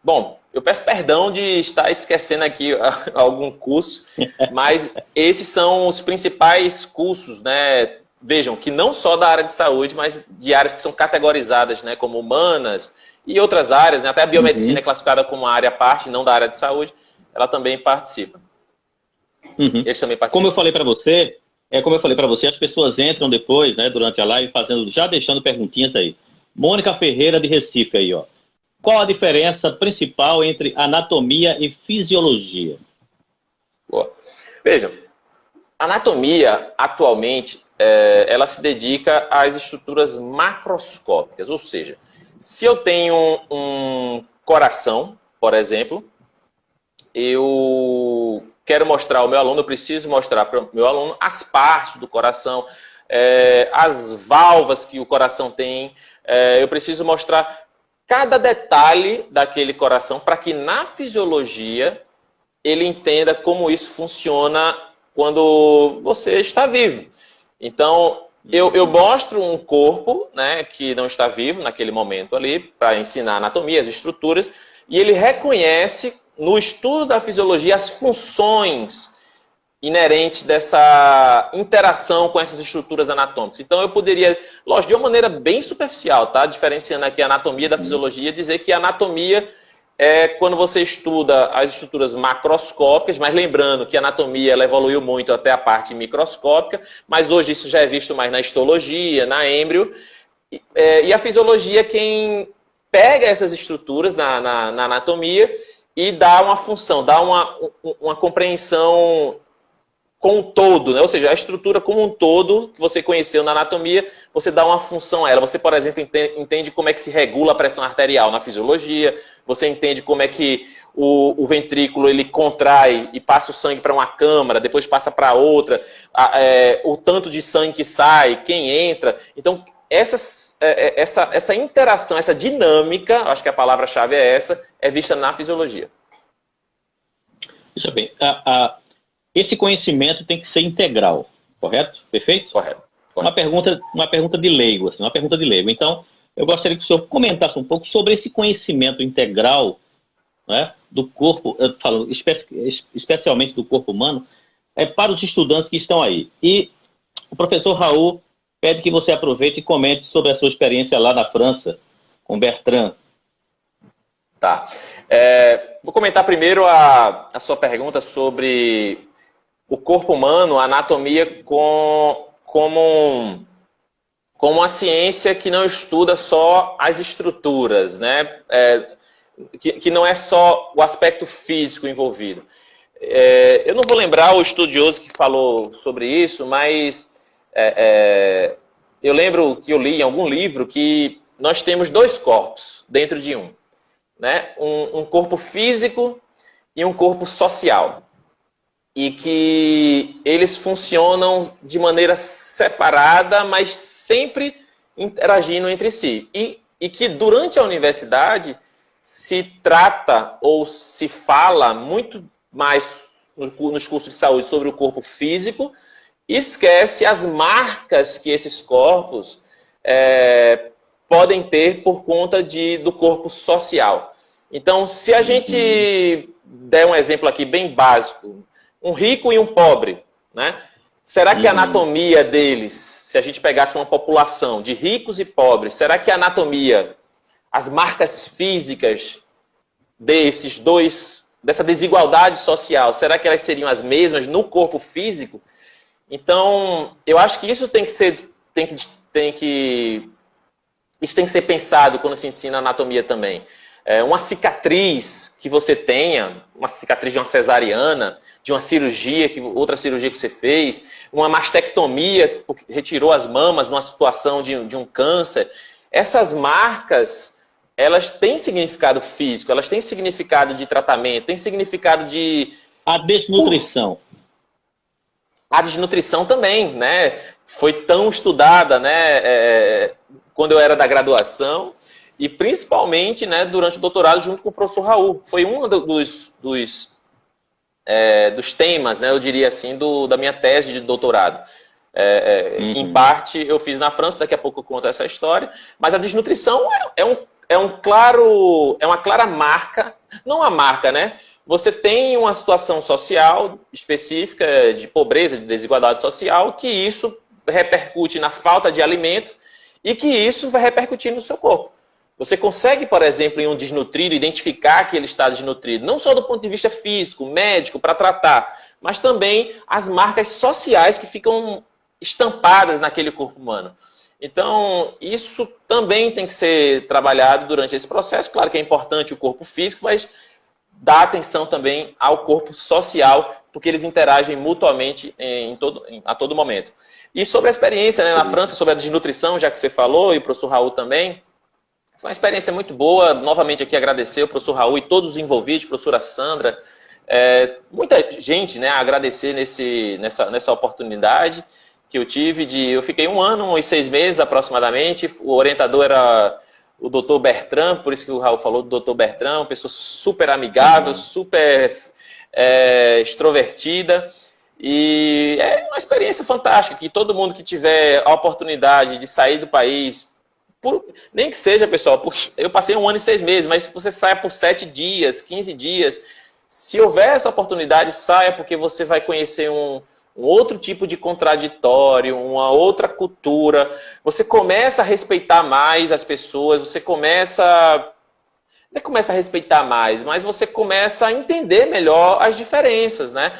Bom, eu peço perdão de estar esquecendo aqui algum curso, mas esses são os principais cursos, né, vejam, que não só da área de saúde, mas de áreas que são categorizadas, né, como humanas e outras áreas, né, até a biomedicina é classificada como uma área à parte, não da área de saúde, ela também participa. Eles também participam. Como eu falei para você, as pessoas entram depois, né, durante a live, já deixando perguntinhas aí. Mônica Ferreira, de Recife, aí, ó. Qual a diferença principal entre anatomia e fisiologia? Boa. Vejam, a anatomia, atualmente, ela se dedica às estruturas macroscópicas, ou seja, se eu tenho um coração, por exemplo, eu quero mostrar ao meu aluno, eu preciso mostrar para o meu aluno as partes do coração, as válvulas que o coração tem, eu preciso mostrar cada detalhe daquele coração para que na fisiologia ele entenda como isso funciona quando você está vivo. Então, eu mostro um corpo, né, que não está vivo naquele momento ali, para ensinar a anatomia, as estruturas, e ele reconhece no estudo da fisiologia as funções inerentes dessa interação com essas estruturas anatômicas. Então eu poderia, lógico, de uma maneira bem superficial, tá? Diferenciando aqui a anatomia da fisiologia, dizer que a anatomia é quando você estuda as estruturas macroscópicas, mas lembrando que a anatomia ela evoluiu muito até a parte microscópica, mas hoje isso já é visto mais na histologia, na êmbrio, e a fisiologia é quem pega essas estruturas na anatomia e dá uma função, dá uma compreensão com um todo, né? Ou seja, a estrutura como um todo que você conheceu na anatomia, você dá uma função a ela. Você, por exemplo, entende como é que se regula a pressão arterial na fisiologia, você entende como é que o ventrículo ele contrai e passa o sangue para uma câmara, depois passa para outra, o tanto de sangue que sai, quem entra. Então, essa interação, essa dinâmica, acho que a palavra-chave é essa, é vista na fisiologia. Veja bem, esse conhecimento tem que ser integral, correto? Perfeito? Correto. Uma pergunta de leigo, assim, uma pergunta de leigo. Então, eu gostaria que o senhor comentasse um pouco sobre esse conhecimento integral, né, do corpo, falando especialmente do corpo humano, para os estudantes que estão aí. E o professor Raul pede que você aproveite e comente sobre a sua experiência lá na França, com Bertrand. Tá. Vou comentar primeiro a sua pergunta sobre o corpo humano, a anatomia, como uma ciência que não estuda só as estruturas, né? Que não é só o aspecto físico envolvido. Eu não vou lembrar o estudioso que falou sobre isso, mas eu lembro que eu li em algum livro que nós temos dois corpos dentro de um, né? Um corpo físico e um corpo social. E que eles funcionam de maneira separada, mas sempre interagindo entre si. E que durante a universidade se trata ou se fala muito mais nos cursos de saúde sobre o corpo físico e esquece as marcas que esses corpos podem ter por conta do corpo social. Então, se a gente der um exemplo aqui bem básico, um rico e um pobre, né? Será que a anatomia deles, se a gente pegasse uma população de ricos e pobres, será que a anatomia, as marcas físicas desses dois, dessa desigualdade social, será que elas seriam as mesmas no corpo físico? Então, eu acho que isso isso tem que ser pensado quando se ensina anatomia também. Uma cicatriz que você tenha, uma cicatriz de uma cesariana, de uma cirurgia, outra cirurgia que você fez, uma mastectomia, porque retirou as mamas numa situação de um câncer, essas marcas, elas têm significado físico, elas têm significado de tratamento, têm significado de... A desnutrição. A desnutrição também, né? Foi tão estudada, né? Quando eu era da graduação... E principalmente, né, durante o doutorado junto com o professor Raul. Foi um dos temas, né, eu diria assim, da minha tese de doutorado. Que em parte eu fiz na França, daqui a pouco eu conto essa história. Mas a desnutrição é uma clara marca, não uma marca, né? Você tem uma situação social específica de pobreza, de desigualdade social, que isso repercute na falta de alimento e que isso vai repercutir no seu corpo. Você consegue, por exemplo, em um desnutrido, identificar que ele está desnutrido, não só do ponto de vista físico, médico, para tratar, mas também as marcas sociais que ficam estampadas naquele corpo humano. Então, isso também tem que ser trabalhado durante esse processo. Claro que é importante o corpo físico, mas dá atenção também ao corpo social, porque eles interagem mutuamente a todo momento. E sobre a experiência, né, na França, sobre a desnutrição, já que você falou, e o professor Raul também, foi uma experiência muito boa. Novamente aqui agradecer o professor Raul e todos os envolvidos, a professora Sandra, muita gente, né, a agradecer nessa oportunidade que eu tive. Eu fiquei 1 ano e 6 meses aproximadamente. O orientador era o doutor Bertrand, por isso que o Raul falou do doutor Bertrand, uma pessoa super amigável, super extrovertida. E é uma experiência fantástica, que todo mundo que tiver a oportunidade de sair do país, nem que seja, pessoal, eu passei 1 ano e 6 meses, mas você saia por 7 dias, 15 dias, se houver essa oportunidade, saia, porque você vai conhecer um outro tipo de contraditório, uma outra cultura. Você começa a respeitar mais as pessoas, você começa a respeitar mais, mas você começa a entender melhor as diferenças, né?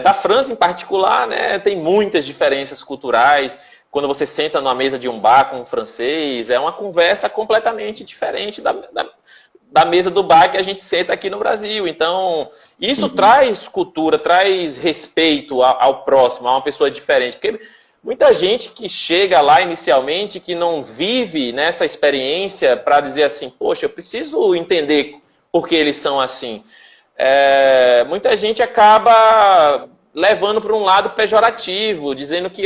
Da França em particular, né, tem muitas diferenças culturais. Quando você senta numa mesa de um bar com um francês, é uma conversa completamente diferente da mesa do bar que a gente senta aqui no Brasil. Então, isso traz cultura, traz respeito ao próximo, a uma pessoa diferente. Porque muita gente que chega lá inicialmente, que não vive nessa experiência para dizer assim, poxa, eu preciso entender por que eles são assim. Muita gente acaba levando para um lado pejorativo, dizendo que,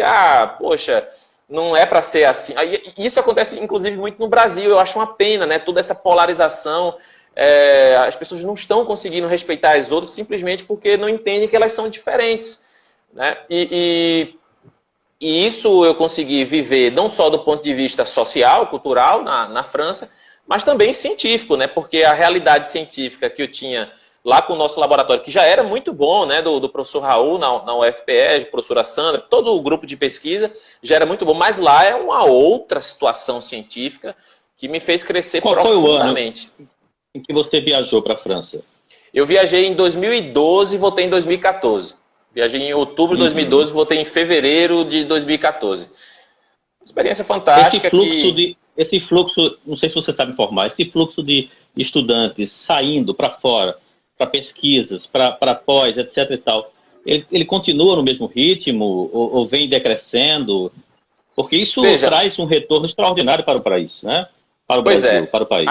poxa, não é para ser assim. Isso acontece, inclusive, muito no Brasil. Eu acho uma pena, né? Toda essa polarização. As pessoas não estão conseguindo respeitar as outras simplesmente porque não entendem que elas são diferentes, né? E isso eu consegui viver não só do ponto de vista social, cultural, na França, mas também científico, né? Porque a realidade científica que eu tinha lá com o nosso laboratório, que já era muito bom, né, do professor Raul na UFPE, professora Sandra, todo o grupo de pesquisa já era muito bom, mas lá é uma outra situação científica que me fez crescer profundamente. Foi o ano em que você viajou para a França? Eu viajei em 2012 e voltei em 2014. Viajei em outubro de 2012 e voltei em fevereiro de 2014. Experiência fantástica. Esse fluxo, não sei se você sabe informar, esse fluxo de estudantes saindo para fora, para pesquisas, para pós, etc. e tal, ele continua no mesmo ritmo ou vem decrescendo? Porque isso traz um retorno extraordinário para o país, né? Para o Brasil, para o país.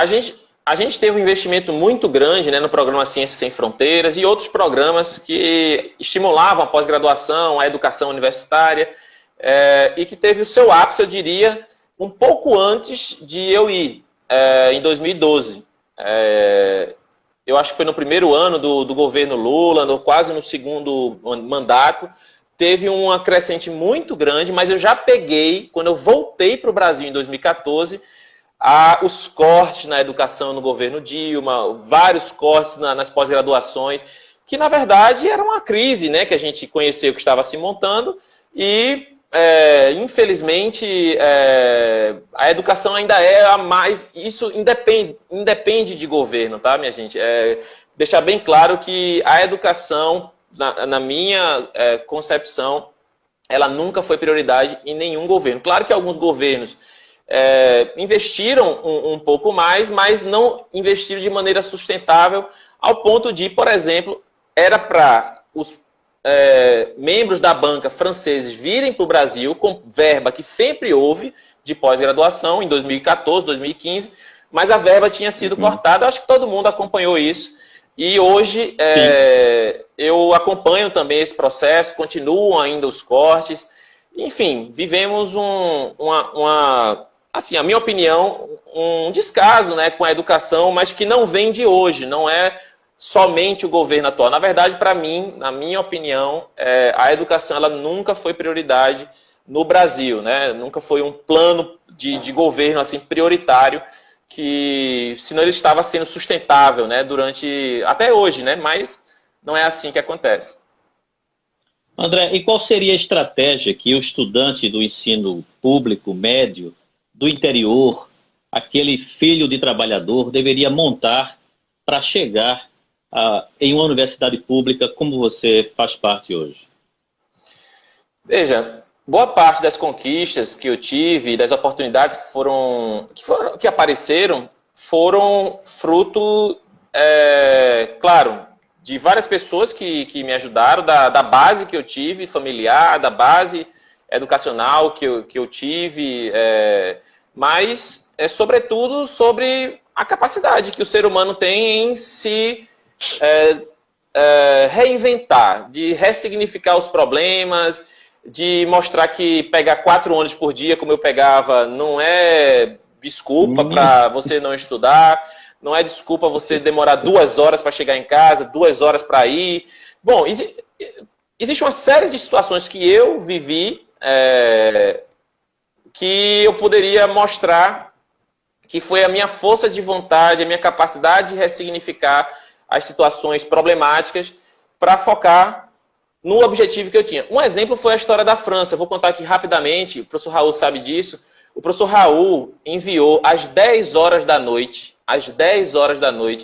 A gente teve um investimento muito grande, né, no programa Ciências Sem Fronteiras e outros programas que estimulavam a pós-graduação, a educação universitária, e que teve o seu ápice, eu diria, um pouco antes de eu ir, em 2012. Eu acho que foi no primeiro ano do governo Lula, quase no segundo mandato, teve uma crescente muito grande, mas eu já peguei, quando eu voltei para o Brasil em 2014, os cortes na educação no governo Dilma, vários cortes nas pós-graduações, que na verdade era uma crise, né, que a gente conheceu que estava se montando e... infelizmente, a educação ainda é a mais... Isso independe de governo, tá, minha gente? Deixar bem claro que a educação, na minha concepção, ela nunca foi prioridade em nenhum governo. Claro que alguns governos investiram um pouco mais, mas não investiram de maneira sustentável, ao ponto de, por exemplo, era para os membros da banca franceses virem para o Brasil com verba que sempre houve de pós-graduação, em 2014, 2015, mas a verba tinha sido cortada. Acho que todo mundo acompanhou isso. E hoje eu acompanho também esse processo, continuam ainda os cortes. Enfim, vivemos assim, a minha opinião, um descaso, né, com a educação, mas que não vem de hoje, não é somente o governo atual. Na verdade, para mim, na minha opinião, a educação ela nunca foi prioridade no Brasil, né? Nunca foi um plano de governo assim prioritário, que senão ele estava sendo sustentável, né, durante até hoje, né? Mas não é assim que acontece. André, e qual seria a estratégia que o estudante do ensino público, médio, do interior, aquele filho de trabalhador, deveria montar para chegar em uma universidade pública como você faz parte hoje? Veja, boa parte das conquistas que eu tive, das oportunidades que apareceram, foram fruto, claro, de várias pessoas que me ajudaram, da base que eu tive, familiar, da base educacional que eu tive, mas sobretudo sobre a capacidade que o ser humano tem em se reinventar, de ressignificar os problemas, de mostrar que pegar 4 ônibus por dia, como eu pegava, não é desculpa para você não estudar, não é desculpa você demorar 2 horas para chegar em casa, 2 horas para ir. Bom, existe uma série de situações que eu vivi que eu poderia mostrar que foi a minha força de vontade, a minha capacidade de ressignificar as situações problemáticas para focar no objetivo que eu tinha. Um exemplo foi a história da França. Eu vou contar aqui rapidamente, o professor Raul sabe disso. O professor Raul enviou às 10 horas da noite,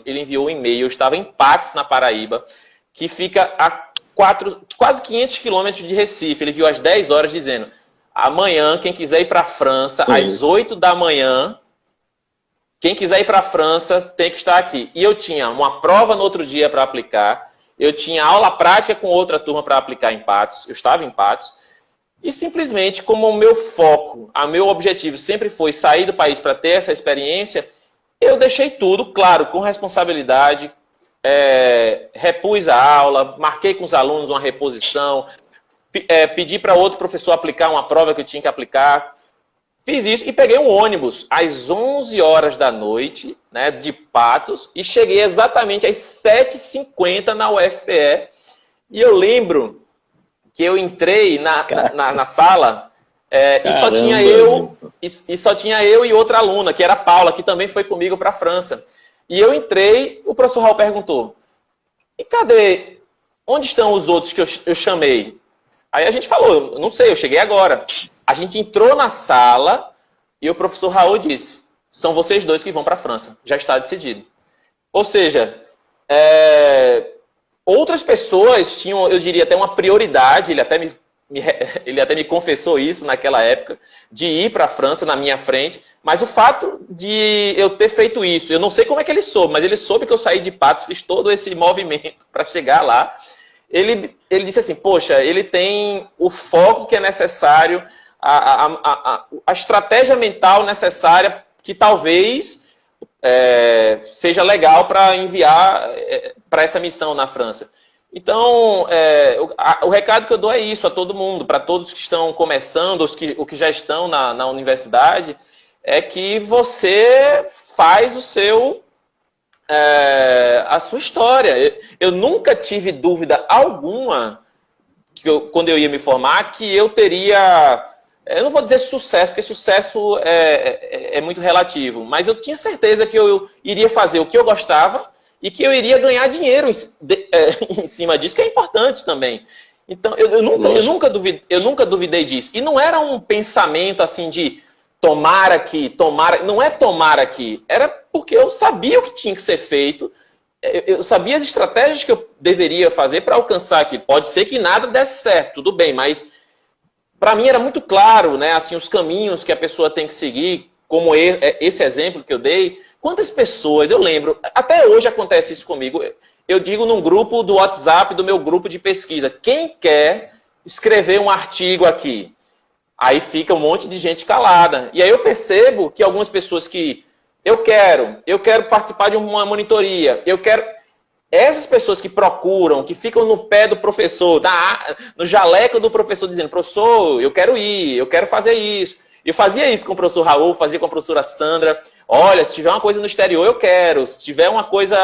ele enviou um e-mail, eu estava em Patos, na Paraíba, que fica a quase 500 quilômetros de Recife. Ele enviou às 10 horas dizendo: amanhã, quem quiser ir para a França, às 8 da manhã, quem quiser ir para a França tem que estar aqui. E eu tinha uma prova no outro dia para aplicar, eu tinha aula prática com outra turma para aplicar em Patos, eu estava em Patos, e simplesmente como o meu foco, o meu objetivo sempre foi sair do país para ter essa experiência, eu deixei tudo, claro, com responsabilidade, repus a aula, marquei com os alunos uma reposição, pedi para outro professor aplicar uma prova que eu tinha que aplicar. Fiz isso e peguei um ônibus às 11 horas da noite, né, de Patos, e cheguei exatamente às 7h50 na UFPE. E eu lembro que eu entrei na sala e só tinha eu e outra aluna, que era a Paula, que também foi comigo para a França. E eu entrei, o professor Raul perguntou: e cadê? Onde estão os outros que eu chamei? Aí a gente falou: não sei, eu cheguei agora. A gente entrou na sala e o professor Raul disse: são vocês dois que vão para a França, já está decidido. Ou seja, outras pessoas tinham, eu diria, até uma prioridade, ele até me confessou isso naquela época, de ir para a França na minha frente, mas o fato de eu ter feito isso, eu não sei como é que ele soube, mas ele soube que eu saí de Patos, fiz todo esse movimento para chegar lá. Ele disse assim: poxa, ele tem o foco que é necessário, a estratégia mental necessária, que talvez seja legal para enviar para essa missão na França. Então, o recado que eu dou é isso a todo mundo, para todos que estão começando, os que já estão na universidade, é que você faz a sua história. Eu nunca tive dúvida alguma, quando eu ia me formar, que eu teria... Eu não vou dizer sucesso, porque sucesso é muito relativo, mas eu tinha certeza que eu iria fazer o que eu gostava e que eu iria ganhar dinheiro em cima disso, que é importante também. Então, eu nunca duvidei disso. E não era um pensamento assim de tomara que, não é tomar aqui, era porque eu sabia o que tinha que ser feito, eu sabia as estratégias que eu deveria fazer para alcançar aquilo. Pode ser que nada desse certo, tudo bem, mas para mim era muito claro, né, assim, os caminhos que a pessoa tem que seguir, como esse exemplo que eu dei. Quantas pessoas, eu lembro, até hoje acontece isso comigo, eu digo num grupo do WhatsApp, do meu grupo de pesquisa: quem quer escrever um artigo aqui? Aí fica um monte de gente calada. E aí eu percebo que algumas pessoas que eu quero participar de uma monitoria, essas pessoas que procuram, que ficam no pé do professor, no jaleco do professor, dizendo: professor, eu quero ir, eu quero fazer isso. Eu fazia isso com o professor Raul, fazia com a professora Sandra. Olha, se tiver uma coisa no exterior, eu quero. Se tiver uma coisa,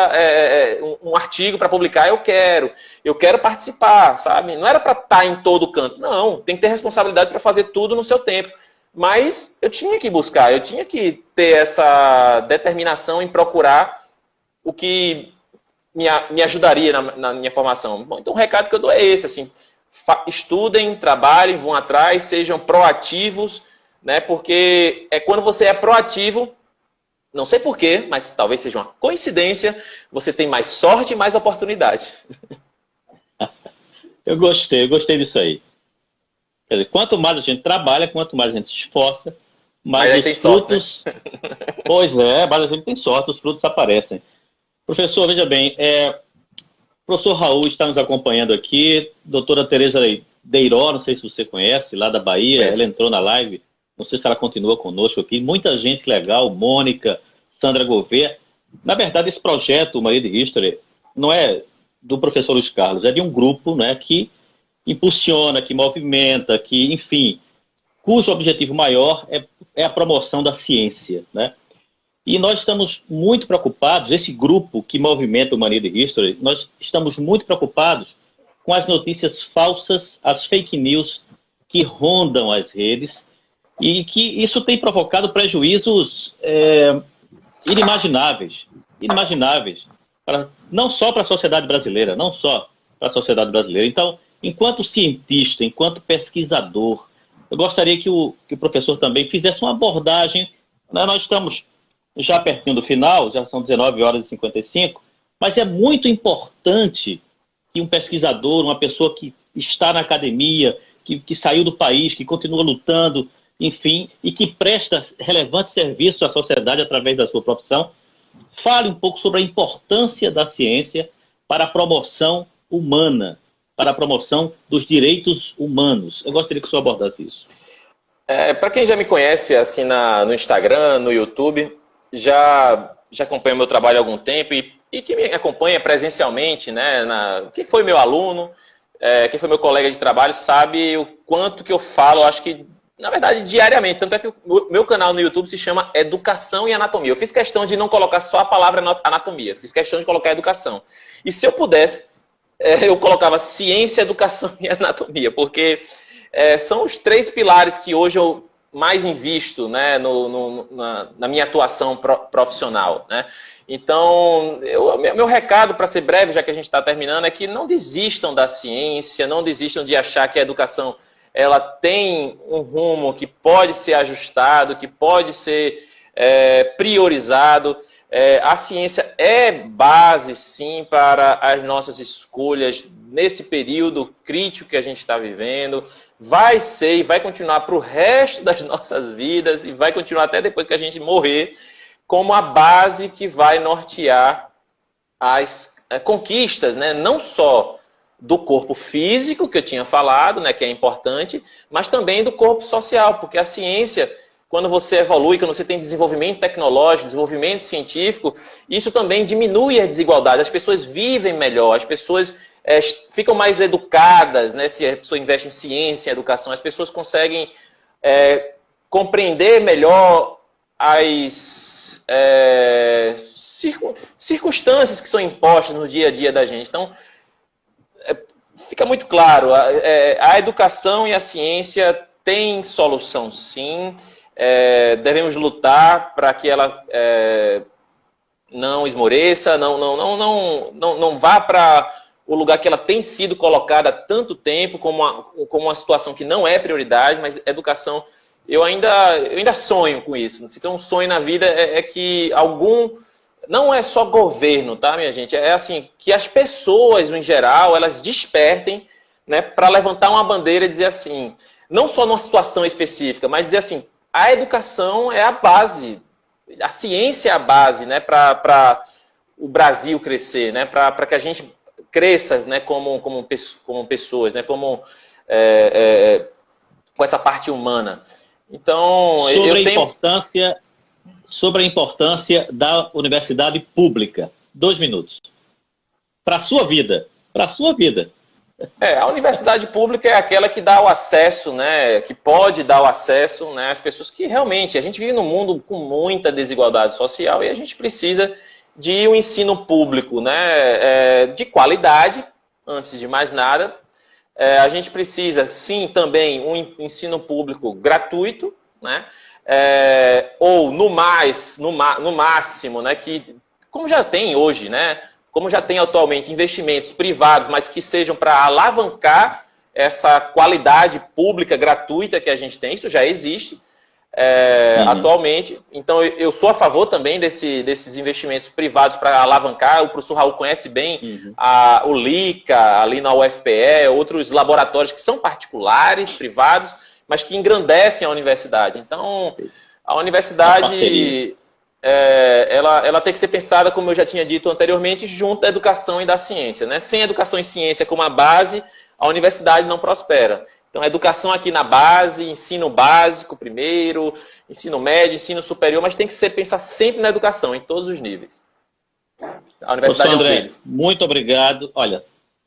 um artigo para publicar, eu quero participar, sabe? Não era para estar em todo canto. Não, tem que ter responsabilidade para fazer tudo no seu tempo. Mas eu tinha que buscar, eu tinha que ter essa determinação em procurar o que me ajudaria na minha formação. Bom, então o recado que eu dou é esse, assim: estudem, trabalhem, vão atrás, sejam proativos, né? Porque é quando você é proativo, não sei porquê, mas talvez seja uma coincidência, você tem mais sorte e mais oportunidade. Eu gostei disso aí. Quer dizer, quanto mais a gente trabalha, quanto mais a gente se esforça, mais os frutos... Sorte, né? Pois é, mas a gente tem sorte, os frutos aparecem. Professor, veja bem, o professor Raul está nos acompanhando aqui, doutora Tereza Deiró, não sei se você conhece, lá da Bahia, ela entrou na live, não sei se ela continua conosco aqui, muita gente legal, Mônica, Sandra Gouveia. Na verdade, esse projeto, o Maria de History, não é do professor Luiz Carlos, é de um grupo, né, que impulsiona, que movimenta, que, enfim, cujo objetivo maior é a promoção da ciência, né? E nós estamos muito preocupados, esse grupo que movimenta o Mania de History, nós estamos muito preocupados com as notícias falsas, as fake news que rondam as redes e que isso tem provocado prejuízos inimagináveis, não só para a sociedade brasileira, não só para a sociedade brasileira. Então, enquanto cientista, enquanto pesquisador, eu gostaria que o professor também fizesse uma abordagem, né? Nós estamos já pertinho do final, já são 19h55, mas é muito importante que um pesquisador, uma pessoa que está na academia, que saiu do país, que continua lutando, enfim, e que presta relevante serviço à sociedade através da sua profissão, fale um pouco sobre a importância da ciência para a promoção humana, para a promoção dos direitos humanos. Eu gostaria que o senhor abordasse isso. Para quem já me conhece assim no Instagram, no YouTube, já acompanha o meu trabalho há algum tempo e que me acompanha presencialmente, né, quem foi meu aluno, quem foi meu colega de trabalho, sabe o quanto que eu falo, acho que, na verdade, diariamente. Tanto é que o meu canal no YouTube se chama Educação e Anatomia. Eu fiz questão de não colocar só a palavra anatomia, fiz questão de colocar educação. E se eu pudesse, eu colocava ciência, educação e anatomia, porque são os três pilares que hoje eu mais invisto, né, na minha atuação profissional, né? Então, meu recado, para ser breve, já que a gente está terminando, é que não desistam da ciência, não desistam de achar que a educação ela tem um rumo que pode ser ajustado, que pode ser priorizado. A ciência é base, sim, para as nossas escolhas nesse período crítico que a gente está vivendo. Vai ser e vai continuar para o resto das nossas vidas e vai continuar até depois que a gente morrer, como a base que vai nortear as conquistas, né? Não só do corpo físico, que eu tinha falado, né, que é importante, mas também do corpo social, porque a ciência, quando você evolui, quando você tem desenvolvimento tecnológico, desenvolvimento científico, isso também diminui a desigualdade. As pessoas vivem melhor, as pessoas ficam mais educadas, né? Se a pessoa investe em ciência, em educação, as pessoas conseguem compreender melhor as circunstâncias que são impostas no dia a dia da gente. Então, fica muito claro, a educação e a ciência têm solução, sim. Devemos lutar para que ela não esmoreça, não vá para o lugar que ela tem sido colocada há tanto tempo, como uma situação que não é prioridade, mas educação, eu ainda sonho com isso. Se tem um sonho na vida é que não é só governo, tá, minha gente? É assim, que as pessoas, em geral, elas despertem, né, para levantar uma bandeira e dizer assim, não só numa situação específica, mas dizer assim, a educação é a base, a ciência é a base, né, para o Brasil crescer, né, para que a gente cresça, né, como pessoas, né, com essa parte humana. Então, sobre a importância da universidade pública. 2 minutos. Para a sua vida. Para a sua vida. A universidade pública é aquela que dá o acesso, né, que pode dar o acesso, né, às pessoas que realmente... A gente vive num mundo com muita desigualdade social e a gente precisa de um ensino público, né, de qualidade, antes de mais nada. A gente precisa, sim, também um ensino público gratuito, né, ou no máximo, né, que, como já tem hoje, né, como já tem atualmente investimentos privados, mas que sejam para alavancar essa qualidade pública gratuita que a gente tem. Isso já existe atualmente. Então, eu sou a favor também desses investimentos privados para alavancar. O professor Raul conhece bem o LICA, ali na UFPE, outros laboratórios que são particulares, privados, mas que engrandecem a universidade. Então, a universidade... ela tem que ser pensada, como eu já tinha dito anteriormente, junto da educação e da ciência, né? Sem educação e ciência como a base, a universidade não prospera. Então, educação aqui na base, ensino básico primeiro, ensino médio, ensino superior, mas tem que pensar sempre na educação, em todos os níveis. A universidade André, é um deles. Muito obrigado. Olha,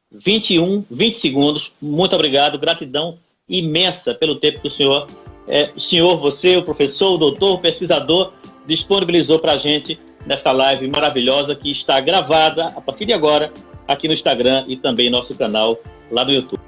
20 segundos, muito obrigado, gratidão imensa pelo tempo que o senhor, você, o professor, o doutor, o pesquisador, disponibilizou para a gente nesta live maravilhosa que está gravada a partir de agora aqui no Instagram e também no nosso canal lá no YouTube.